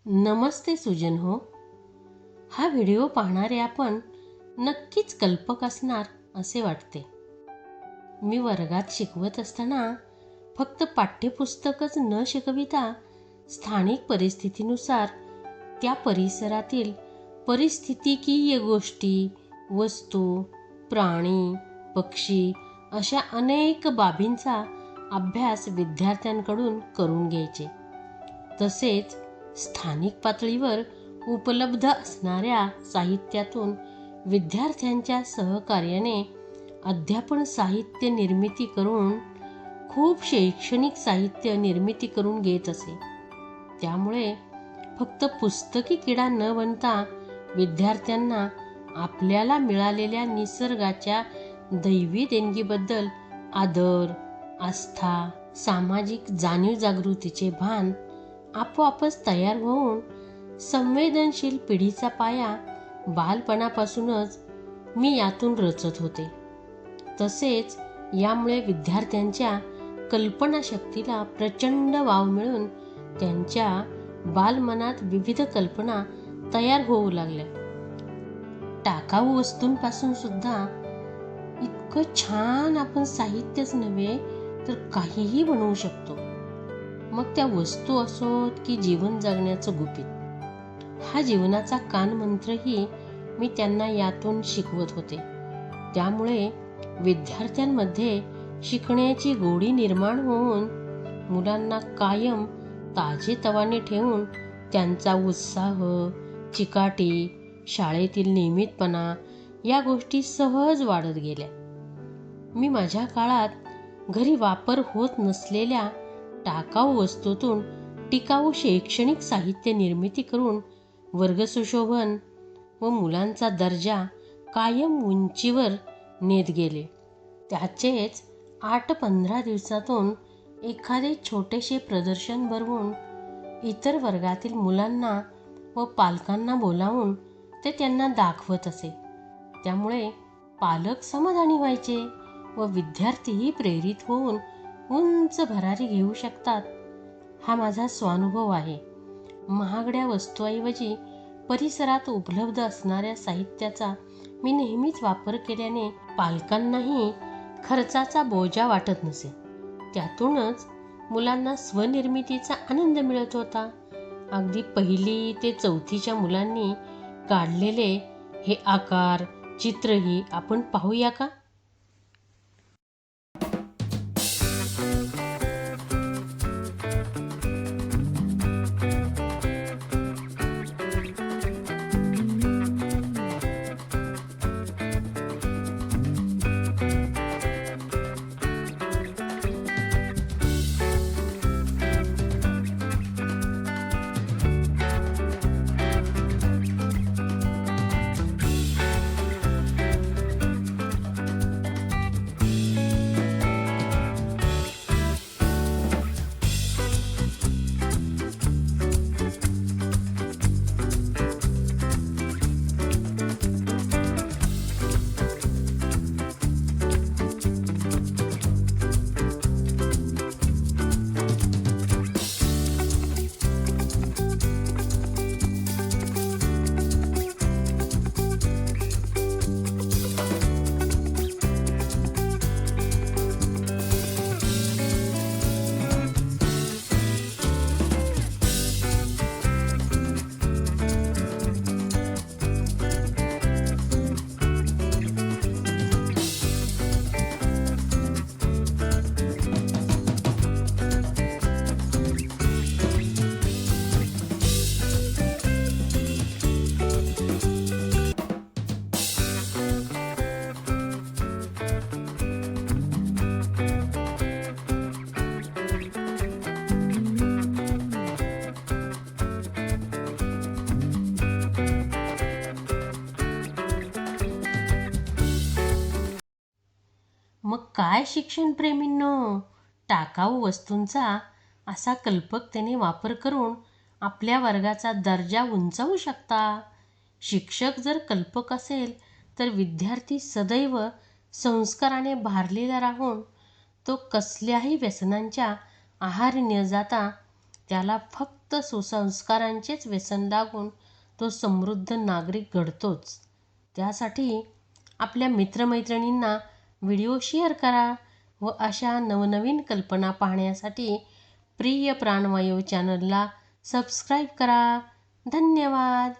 नमस्ते सुजन हो. हा व्हिडिओ पाहणारे आपण नक्कीच कल्पक असणार असे वाटते. मी वर्गात शिकवत असताना फक्त पाठ्यपुस्तकच न शिकविता स्थानिक परिस्थितीनुसार त्या परिसरातील परिस्थितिकीय गोष्टी, वस्तू, प्राणी, पक्षी अशा अनेक बाबींचा अभ्यास विद्यार्थ्यांकडून करून घ्यायचे. तसेच स्थानिक पातळीवर उपलब्ध असणाऱ्या साहित्यातून विद्यार्थ्यांच्या सहकार्याने अध्यापन साहित्य निर्मिती करून खूप शैक्षणिक साहित्य निर्मिती करून घेत असे. त्यामुळे फक्त पुस्तकी किडा न बनता विद्यार्थ्यांना आपल्याला मिळालेल्या निसर्गाच्या दैवी देणगीबद्दल आदर, आस्था, सामाजिक जाणीव जागृतीचे भान आपोआपच तयार होऊन संवेदनशील पिढीचा पाया बालपणापासूनच मी यातून रचत होते. तसेच यामुळे विद्यार्थ्यांच्या कल्पनाशक्तीला प्रचंड वाव मिळून त्यांच्या बालमनात विविध कल्पना तयार होऊ लागल्या. टाकाऊ वस्तूंपासून सुद्धा इतकं छान आपण साहित्यच नव्हे तर काहीही बनवू शकतो. मग त्या वस्तू असोत की जीवन जगण्याचं गुपित, हा जीवनाचा कानमंत्रही मी त्यांना यातून शिकवत होते. त्यामुळे विद्यार्थ्यांमध्ये शिकण्याची गोडी निर्माण होऊन मुलांना कायम ताजेतवाने ठेवून त्यांचा उत्साह, चिकाटी, शाळेतील नियमितपणा या गोष्टी सहज वाढत गेल्या. मी माझ्या काळात घरी वापर होत नसलेल्या टाकाऊ वस्तूतून टिकाऊ शैक्षणिक साहित्य निर्मिती करून वर्गसुशोभन व मुलांचा दर्जा कायम उंचीवर नेत गेले. त्याचेच 8-15 दिवसातून एखादे छोटेसे प्रदर्शन भरवून इतर वर्गातील मुलांना व पालकांना बोलावून ते त्यांना दाखवत असे. त्यामुळे पालक समाधानी व्हायचे व विद्यार्थीही प्रेरित होऊन उंच भरारी घेऊ शकतात. हा माझा स्वानुभव आहे. महागड्या वस्तूऐवजी परिसरात उपलब्ध असणाऱ्या साहित्याचा मी नेहमीच वापर केल्याने पालकांनाही खर्चाचा बोजा वाटत नसे. त्यातूनच मुलांना स्वनिर्मितीचा आनंद मिळत होता. अगदी 1ली ते 4थीच्या मुलांनी काढलेले हे आकार, चित्रही आपण पाहूया का? मग काय शिक्षणप्रेमींनो, टाकाऊ वस्तूंचा असा कल्पकतेने वापर करून आपल्या वर्गाचा दर्जा उंचावू शकता. शिक्षक जर कल्पक असेल तर विद्यार्थी सदैव संस्काराने भारलेला राहून तो कसल्याही व्यसनांच्या आहारी न जाता त्याला फक्त सुसंस्कारांचेच व्यसन लागून तो समृद्ध नागरिक घडतोच. त्यासाठी आपल्या मित्रमैत्रिणींना व्हिडिओ शेअर करा व अशा नवनवीन कल्पना पाहण्यासाठी प्रिय प्राणवायू चॅनलला सबस्क्राईब करा. धन्यवाद.